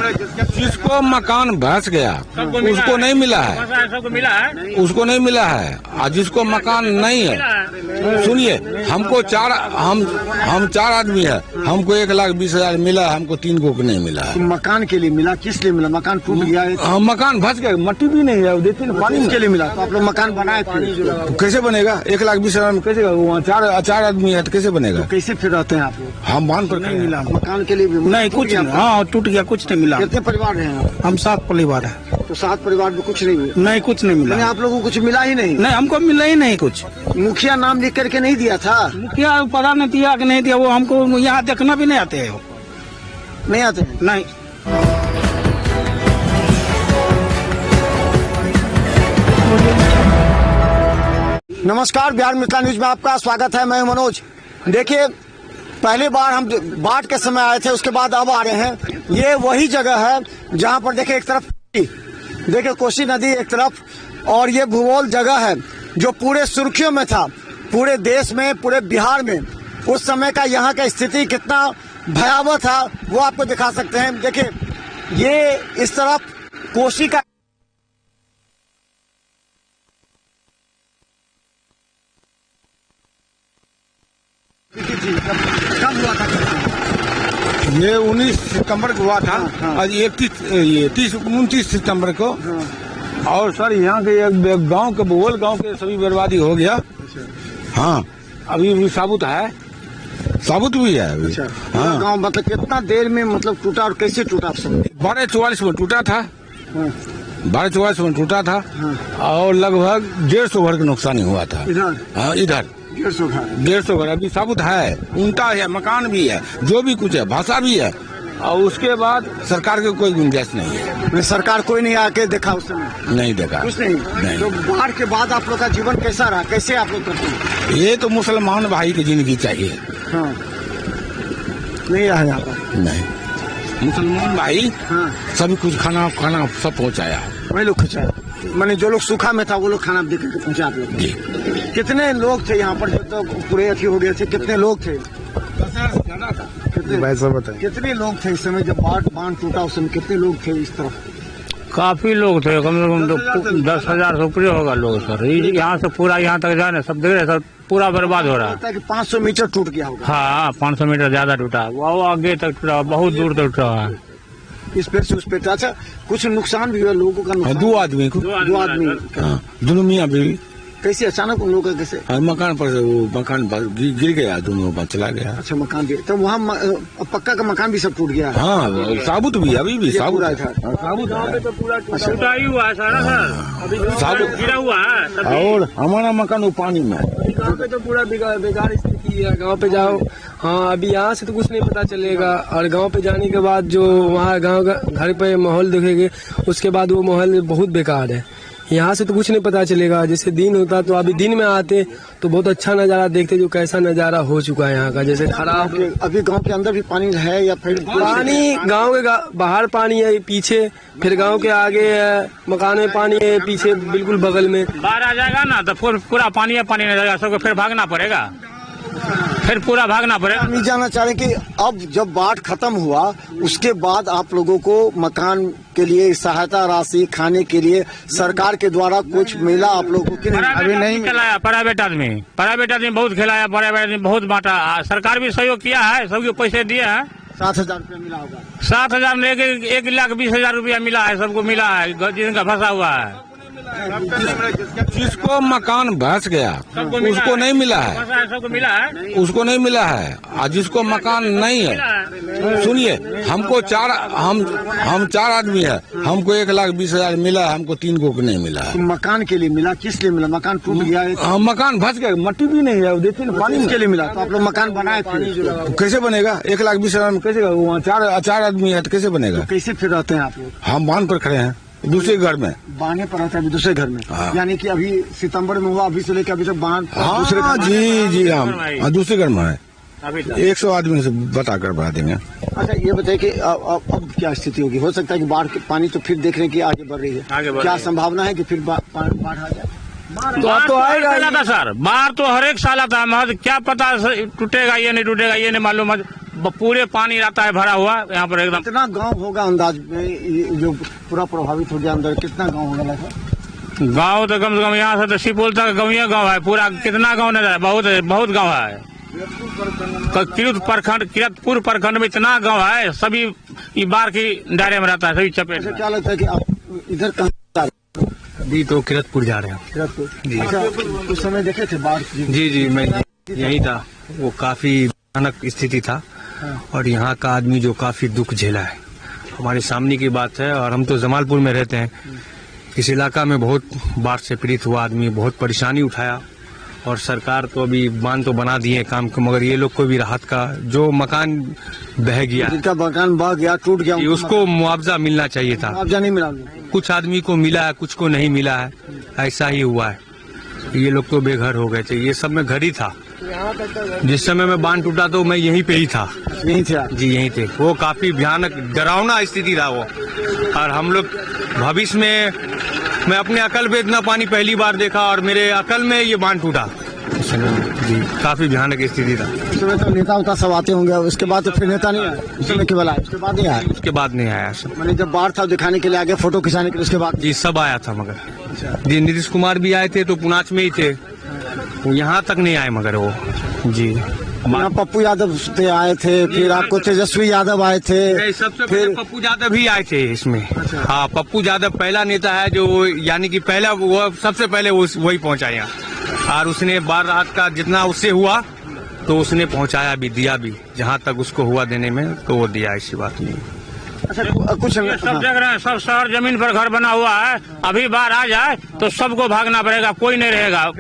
जिसको मकान धस गया उसको नहीं मिला है, सबको मिला है, उसको नहीं मिला है। और जिसको मकान नहीं है, सुनिए, हमको हम 4 आदमी है, हमको 1,20,000 मिला, हमको 3 को नहीं मिला है। मकान के लिए मिला, किस लिए मिला? मकान टूट गया है, मकान धस गया, मट्टी भी नहीं है, देते ना पानी के लिए मिला। तो आप लोग मकान बनाए थे, कैसे बनेगा? 1,20,000 में कैसे? वहाँ 4 आदमी है तो कैसे बनेगा? तो कैसे फिर रहते हैं आप लोग? हम बांध पर नहीं मिला मकान के लिए भी नहीं, कुछ नहीं। हाँ, टूट गया, कुछ नहीं मिला। कितने परिवार हैं? हम 7 परिवार है। तो 7 परिवार में कुछ नहीं मिला? नहीं, कुछ नहीं मिला। आप लोगों को कुछ मिला ही नहीं? नहीं, हमको मिला ही नहीं कुछ। मुखिया नाम लिख करके नहीं दिया था? मुखिया पता नहीं दिया कि नहीं दिया, वो हमको यहाँ देखना भी नहीं आते है। नहीं आते? नहीं। नमस्कार, बिहार मिथिला न्यूज में आपका स्वागत है। मैं मनोज। देखिए, पहली बार हम बाढ़ के समय आए थे, उसके बाद अब आ रहे हैं। ये वही जगह है जहां पर देखिए एक तरफ देखिए कोसी नदी एक तरफ, और ये भूगोल जगह है जो पूरे सुर्खियों में था, पूरे देश में, पूरे बिहार में। उस समय का यहाँ का स्थिति कितना भयावह था वो आपको दिखा सकते हैं। देखिए, ये इस तरफ कोसी का कब हुआ था? ये 19 सितंबर को हुआ था। हाँ। आज 29 सितंबर को। और सर, यहाँ के एक गांव के बोल गांव के सभी बर्बादी हो गया। हाँ, अभी भी साबुत है, साबुत भी है अभी। हाँ, गाँव मतलब कितना देर में मतलब टूटा और कैसे टूटा? 12:44 में टूटा था। हाँ। 12:44 में टूटा था। हाँ। और लगभग 150 घर का नुकसान हुआ था। इधर? हाँ, इधर 150 घर अभी साबुत है, ऊंटा है, मकान भी है, जो भी कुछ है, भाषा भी है। और उसके बाद सरकार की कोई गुंजाइश नहीं है। सरकार कोई नहीं आके देखा उस समय? नहीं देखा, कुछ नहीं। तो बाढ़ के बाद आप लोग का जीवन कैसा रहा, कैसे आप लोग करते हैं? ये तो मुसलमान भाई की जिंदगी चाहिए। हाँ। नहीं रहा यहाँ पर? नहीं, मुसलमान भाई हाँ। सभी कुछ खाना सब पहुँचाया। वही लोग खिंचाया, मैंने जो लोग सूखा में था वो लोग खाना दे करके पहुँचा आप लोग। जी। कितने लोग थे यहाँ पर जो तो पूरे अथी हो गए थे? कितने लोग थे? कितने लोग थे इस समय जब बांध टूटा? उस समय कितने लोग थे इस तरफ? काफी लोग थे, कम से कम तो 10,000 से ऊपर होगा लोग सर। यहाँ से पूरा यहाँ तक जाने सब देख रहे सर, पूरा बर्बाद हो रहा है। 500 मीटर टूट गया होगा। हाँ, 500 मीटर ज्यादा टूटा, वो आगे तक टूटा, बहुत दूर तक टूटा है। इस पे से उस पे। अच्छा, कुछ नुकसान भी हुआ लोगों का? नुकसान 2 आदमी को, 2 आदमी। दोनों मियाँ बीवी। कैसे अचानक उन लोगों का कैसे? मकान पर से वो मकान गिर गया, दोनों पर चला गया। अच्छा, मकान गिर, तो वहाँ पक्का का मकान भी सब टूट गया? हाँ, साबुत भी, अभी भी साबुत पूरा है। था। साबुत है, टूटा ही हुआ है सारा सर, साबुत गिरा हुआ है। और हमारा मकान वो पानी में। गाँव पे तो पूरा बेकार स्थिति है। गाँव पे जाओ, हाँ, अभी यहाँ से तो कुछ नहीं पता चलेगा, और गाँव पे जाने के बाद जो वहाँ गाँव का घर पे माहौल देखेंगे, उसके बाद वो माहौल बहुत बेकार है। यहाँ से तो कुछ नहीं पता चलेगा। जैसे दिन होता तो अभी दिन में आते तो बहुत अच्छा नज़ारा देखते, जो कैसा नज़ारा हो चुका है यहाँ का। जैसे खराब, अभी गांव के अंदर भी पानी है या फिर पानी गांव के बाहर पानी है, पीछे फिर गांव के आगे है, मकान में पानी है, पीछे बिल्कुल बगल में। बाढ़ आ जाएगा ना तो पूरा पानी नहीं जाएगा, सबको फिर भागना पड़ेगा, फिर पूरा भागना पड़ेगा। हम ये जानना चाह रहे हैं कि अब जब बाढ़ खत्म हुआ उसके बाद आप लोगों को मकान के लिए सहायता राशि, खाने के लिए सरकार के द्वारा कुछ मिला आप लोगों को कि नहीं? अभी नहीं खिलाया। प्राइवेट आदमी बहुत खिलाया, प्राइवेट आदमी बहुत बांटा। सरकार भी सहयोग किया है, सबको पैसे दिए हैं। 7,000 रुपया मिला होगा। 7,000 में 1,20,000 रुपया मिला है, सबको मिला है जिनका फंसा हुआ है। जिसको मकान धस गया उसको नहीं मिला है, सबको मिला है, उसको नहीं मिला है। और जिसको मकान नहीं है, सुनिए, हमको हम 4 आदमी है, हमको 1,20,000 मिला, हमको 3 को नहीं मिला है। तो मकान के लिए मिला, किस लिए मिला? मकान टूट गया है, मकान धस गया, मट्टी भी नहीं है, देते ना पानी के लिए मिला। तो आप लोग मकान बनाए थे, कैसे बनेगा? 1,20,000 में कैसे? वहाँ 4 आदमी है तो कैसे बनेगा? कैसे फिर रहते हैं आप लोग? हम बांध पर खड़े हैं, दूसरे घर में। बांधे पर रहता है दूसरे घर में? हाँ। यानी कि अभी सितंबर में हुआ, अभी से लेकर अभी तक बांध दूसरे घर में? जी हाँ, दूसरे घर में है। 100 आदमी से बता कर बता देंगे। अच्छा, ये बताइए कि अब क्या स्थिति होगी? हो सकता है कि बाढ़ के पानी तो फिर देख रहे हैं कि आगे बढ़ रही है, क्या संभावना है कि फिर बाढ़ आ जाए? तो आएगा सर, बाढ़ तो हर एक साल आता है, क्या पता टूटेगा ये नहीं टूटेगा ये नहीं मालूम। पूरे पानी रहता है भरा हुआ यहाँ पर एकदम। कितना गांव होगा अंदाज में ये जो पूरा प्रभावित हो गया अंदर, कितना गांव होगा लगभग? गांव तो कम से कम यहाँ से तो सिपोल तक गाँव है पूरा। कितना गांव नहीं, बहुत गांव है। किरतपुर प्रखंड में इतना गांव है, सभी ये बाढ़ की दायरे में रहता है, सभी चपेट। क्या लगता है कि आप इधर कहाँ? अभी तो किरतपुर जा रहे हैं। किरतपुर जी। अच्छा, उस समय देखे थे बाढ़? जी मैं यही था। वो काफी भयानक स्थिति था और यहाँ का आदमी जो काफी दुख झेला है, हमारे सामने की बात है। और हम तो जमालपुर में रहते हैं, इस इलाका में बहुत बाढ़ से पीड़ित हुआ आदमी बहुत परेशानी उठाया। और सरकार तो अभी बांध तो बना दिए काम को, मगर ये लोग को भी राहत का, जो मकान बह गया, जिनका मकान बह गया, टूट गया, उसको मुआवजा मिलना चाहिए था। मुआवजा नहीं मिला। कुछ आदमी को मिला है, कुछ को नहीं मिला है, ऐसा ही हुआ है। ये लोग तो बेघर हो गए थे। ये सब में घर ही था जिस समय में बांध टूटा, तो मैं यहीं पे ही था। यहीं थे? जी यहीं थे। वो काफी भयानक डरावना स्थिति था वो। और हम लोग भविष्य में, मैं अपने अकल में इतना पानी पहली बार देखा और मेरे अकल में ये बांध टूटा जी। काफी भयानक स्थिति था। उस समय तो नेता उता सब आते होंगे, उसके बाद तो फिर नेता नहीं आया? उस समय केवल आया, उसके बाद नहीं आया? उसके बाद नहीं आया सब। मैंने जब बाढ़ था दिखाने के लिए आगे, फोटो खिंचाने के लिए, उसके बाद? जी सब आया था, मगर जी नीतीश कुमार भी आए थे तो पुनाच में ही थे, वो यहाँ तक नहीं आए मगर वो जी। यहाँ पप्पू यादव से आए थे, फिर आपको तेजस्वी यादव आए थे, सबसे पहले पप्पू यादव भी आए थे इसमें। हाँ, पप्पू यादव पहला नेता है जो, यानी कि पहला वो सबसे पहले वही पहुंचा यहाँ। और उसने बाढ़ राहत का जितना उससे हुआ तो उसने पहुंचाया भी, दिया भी, जहाँ तक उसको हुआ देने में तो वो दिया, ऐसी बात नहीं। अच्छा कुछ सब देख रहे हैं, सब शहर जमीन पर घर बना हुआ है। अभी बाढ़ आ जाए तो सबको भागना पड़ेगा, कोई नहीं रहेगा।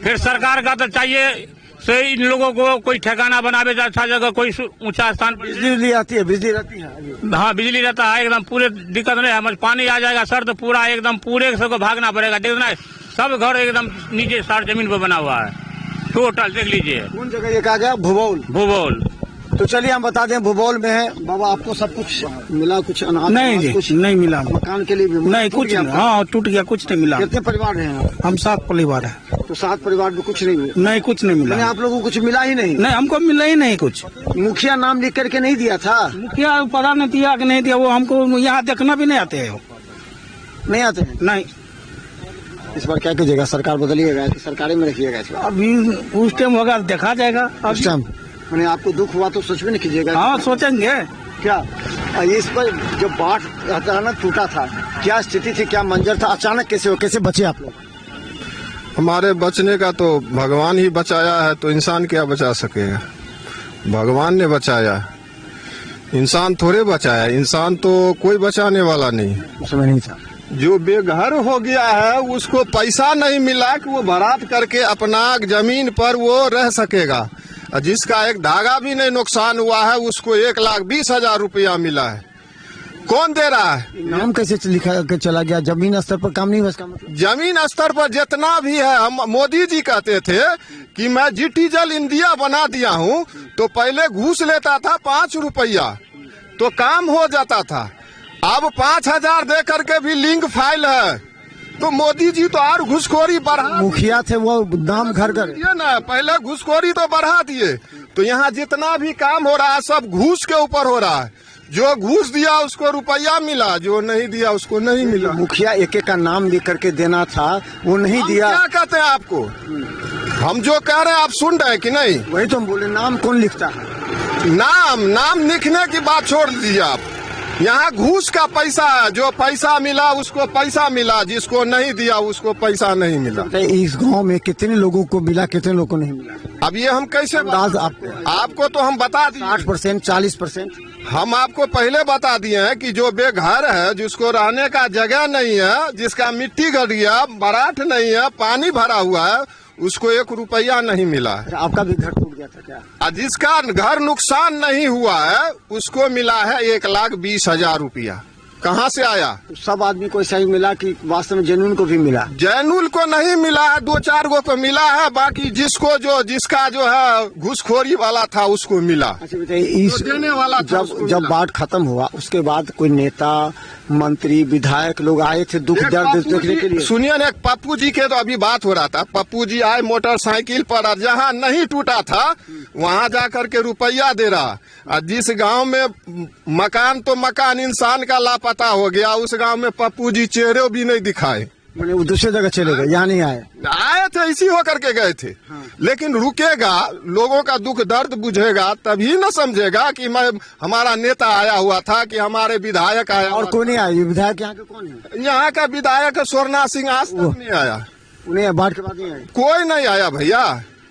फिर सरकार का तो चाहिए से इन लोगों को कोई ठिकाना बनावे, अच्छा जगह, कोई ऊंचा स्थान पर। बिजली आती है? बिजली रहती है? हाँ बिजली रहता है एकदम, पूरे दिक्कत नहीं है। पानी आ जाएगा सर तो पूरा एकदम पूरे सबको भागना पड़ेगा। देखना सब घर एकदम नीचे शहर जमीन पर बना हुआ है टोटल, देख लीजिए। कौन जगह ये कहा गया? भूगोल। तो चलिए हम बता दें, भूगोल में है। बाबा आपको सब कुछ मिला? कुछ अनाज नहीं जी, कुछ नहीं मिला। मकान के लिए भी नहीं कुछ नहीं। हाँ टूट गया, कुछ नहीं मिला। कितने परिवार हैं? हम 7 परिवार है। तो 7 परिवार में कुछ नहीं मिला? नहीं कुछ नहीं मिला। आप लोगों को कुछ मिला ही नहीं? नहीं हमको मिला ही नहीं कुछ। मुखिया नाम लिख करके नहीं दिया था? मुखिया पता नहीं दिया कि नहीं दिया, वो हमको यहाँ देखना भी नहीं आते है। नहीं आते हैं? नहीं। इस बार क्या कीजिएगा? सरकार बदलिएगा कि सरकारी में रखिएगा इस बार? अभी उस टाइम होगा देखा जाएगा। उस टाइम मैंने आपको दुख हुआ तो सोच भी नहीं कीजिएगा? हाँ सोचेंगे। क्या इस पर जब बाढ़ अचानक टूटा था, क्या स्थिति थी, क्या मंजर था? अचानक कैसे बचे आप लोग? हमारे बचने का तो भगवान ही बचाया है, तो इंसान क्या बचा सकेगा? भगवान ने बचाया, इंसान थोड़े बचाया। इंसान तो कोई बचाने वाला नहीं। उस समय नहीं था। जो बेघर हो गया है उसको पैसा नहीं मिला कि वो बारात करके अपना जमीन पर वो रह सकेगा। जिसका एक धागा भी नहीं नुकसान हुआ है उसको 1,20,000 रुपया मिला है। कौन दे रहा है? नाम कैसे लिखा के चला गया? जमीन स्तर पर काम नहीं हुआ इसका मतलब? जमीन स्तर पर जितना भी है, हम मोदी जी कहते थे कि मैं डिजिटल इंडिया बना दिया हूँ, तो पहले घूस लेता था 5 रुपया तो काम हो जाता था। अब 5,000 दे करके भी लिंक फाइल है, तो मोदी जी तो और घुसखोरी बढ़ा। मुखिया थे वो नाम घर दिए ना, पहले घुसखोरी तो बढ़ा दिए। तो यहाँ जितना भी काम हो रहा है सब घूस के ऊपर हो रहा है। जो घूस दिया उसको रुपया मिला, जो नहीं दिया उसको नहीं मिला। मुखिया एक का नाम लिख करके देना था, वो नहीं दिया। क्या कहते हैं आपको? हम जो कह रहे हैं आप सुन रहे हैं कि नहीं? वही तो हम बोले, नाम कौन लिखता है? नाम लिखने की बात छोड़ दीजिए आप। यहाँ घूस का पैसा है, जो पैसा मिला उसको पैसा मिला, जिसको नहीं दिया उसको पैसा नहीं मिला। इस गांव में कितने लोगों को मिला, कितने लोगों को नहीं मिला? अब ये हम कैसे आपको तो हम बता दिए 60%, 40%। हम आपको पहले बता दिए हैं कि जो बेघर है, जिसको रहने का जगह नहीं है, जिसका मिट्टी गड़ गया, बराठ नहीं है, पानी भरा हुआ है, उसको 1 रुपया नहीं मिला है। आपका भी घर टूट गया था क्या? जिसका घर नुकसान नहीं हुआ है उसको मिला है 1,20,000 रुपया। कहाँ से आया? सब आदमी को ऐसा ही मिला कि वास्तव में जैनुल को भी मिला? जैनुल को नहीं मिला है, 2-4 गो को मिला है। बाकी जिसका जो है घुसखोरी वाला था उसको मिला। अच्छा बताइए, इस देने वाला जब बाढ़ खत्म हुआ उसके बाद कोई नेता मंत्री विधायक लोग आए थे दुख दर्द देखने के लिए। सुनिए ना, एक पप्पू जी के तो अभी बात हो रहा था। पप्पू जी आए मोटरसाइकिल पर, और जहाँ नहीं टूटा था वहाँ जा करके रुपया दे रहा। और जिस गांव में मकान तो मकान इंसान का लापता हो गया, उस गांव में पप्पू जी चेहरे भी नहीं दिखाए। मैंने वो दूसरे जगह चले गए, यहाँ नहीं आए थे, इसी होकर के गए थे। लेकिन रुकेगा, लोगों का दुख दर्द बुझेगा, तभी न समझेगा कि मैं हमारा नेता आया हुआ था, कि हमारे विधायक आया। और कौन नहीं आया? विधायक यहाँ के कौन है? यहाँ का विधायक स्वर्णा सिंह आज तक नहीं आया। उन्हें बाढ़ के बाद नहीं आए? कोई नहीं आया भैया।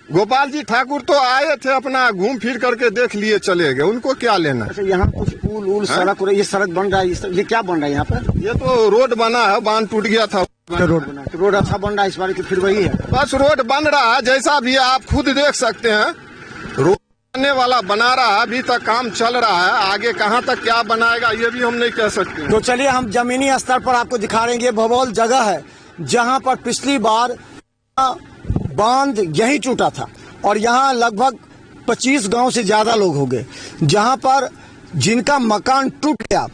गोपाल जी ठाकुर तो आए थे, अपना घूम फिर करके देख लिए, चले गए। उनको क्या लेना? अच्छा, यहाँ कुछ पुल उल सड़क, ये सड़क बन रहा है, ये क्या बन रहा है यहाँ पर? ये तो रोड बना है, बांध टूट गया था। रोड बना, तो रोड अच्छा बन रहा है इस बार की? फिर वही है, बस रोड बन रहा है, जैसा भी आप खुद देख सकते हैं। रोड बनने वाला बना रहा है, अभी तक काम चल रहा है। आगे कहाँ तक क्या बनाएगा ये भी हम नहीं कह सकते। तो चलिए हम जमीनी स्तर पर आपको दिखा रहे हैं। ये भभौल जगह है जहाँ पर पिछली बार बांध यही टूटा था, और यहाँ लगभग 25 गांव से ज्यादा लोग हो गए, जहाँ पर जिनका मकान टूट गया,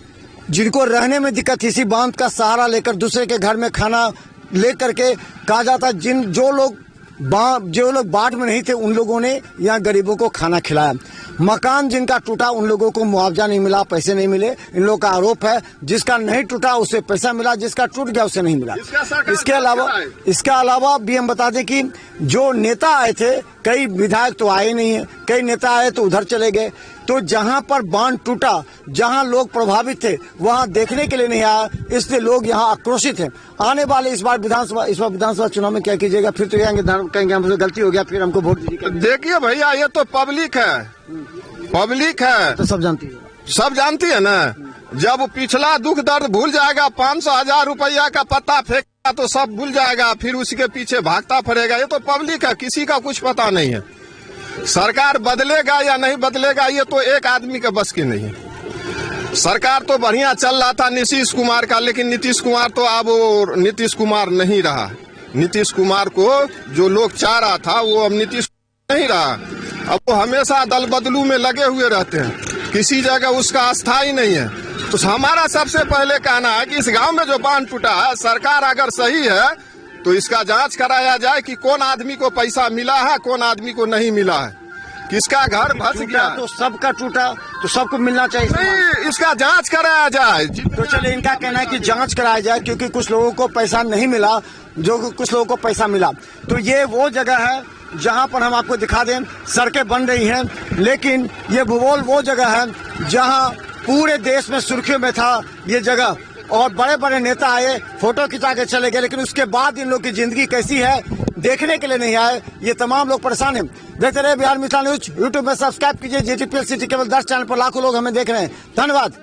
जिनको रहने में दिक्कत, इसी बांध का सहारा लेकर दूसरे के घर में खाना लेकर के कहा जाता, जो लोग बाढ़ में नहीं थे उन लोगों ने यहाँ गरीबों को खाना खिलाया। मकान जिनका टूटा उन लोगों को मुआवजा नहीं मिला, पैसे नहीं मिले। इन लोगों का आरोप है जिसका नहीं टूटा उसे पैसा मिला, जिसका टूट गया उसे नहीं मिला। इसके अलावा भी हम बता दें कि जो नेता आए थे, कई विधायक तो आए नहीं है, कई नेता आए तो उधर चले गए। तो जहां पर बांध टूटा, जहां लोग प्रभावित थे, वहां देखने के लिए नहीं आया, इसलिए लोग यहां आक्रोशित हैं। आने वाले इस बार विधानसभा चुनाव में क्या कीजिएगा? फिर तो कहेंगे हमसे गलती हो गया, फिर हमको वोट दीजिए। देखिए भैया, ये तो पब्लिक है, पब्लिक है तो सब जानती है ना। जब पिछला दुख दर्द भूल जाएगा, 500,000 रुपया का पत्ता फेंकेगा तो सब भूल जाएगा, फिर उसके पीछे भागता फिरेगा। ये तो पब्लिक है, किसी का कुछ पता नहीं है। सरकार बदलेगा या नहीं बदलेगा ये तो एक आदमी के बस की नहीं है। सरकार तो बढ़िया चल रहा था नीतीश कुमार का, लेकिन नीतीश कुमार तो अब वो नीतीश कुमार नहीं रहा। नीतीश कुमार को जो लोग चाह रहा था वो अब नीतीश नहीं रहा। अब वो हमेशा दल बदलू में लगे हुए रहते हैं, किसी जगह उसका स्थायी नहीं है। तो हमारा सबसे पहले कहना है कि इस गांव में जो बांध टूटा है, सरकार अगर सही है तो इसका जांच कराया जाए कि कौन आदमी को पैसा मिला है, कौन आदमी को नहीं मिला है, किसका घर धस गया। तो सबका टूटा तो सबको मिलना चाहिए। नहीं, इसका जांच कराया जाए। तो चलिए, इनका कहना है कि जांच कराया जाए, क्योंकि कुछ लोगों को पैसा नहीं मिला, जो कुछ लोगों को पैसा मिला। तो ये वो जगह है जहां पर हम आपको दिखा दें, सड़कें बन रही हैं, लेकिन ये भूगोल वो जगह है जहां पूरे देश में सुर्खियों में था ये जगह, और बड़े बड़े नेता आए, फोटो खिंचा के चले गए, लेकिन उसके बाद इन लोग की जिंदगी कैसी है देखने के लिए नहीं आए। ये तमाम लोग परेशान हैं। देखते रहे बिहार मिथिला न्यूज। यूट्यूब में सब्सक्राइब कीजिए, GTPL सिटी केवल 10 चैनल पर लाखों लोग हमें देख रहे हैं। धन्यवाद।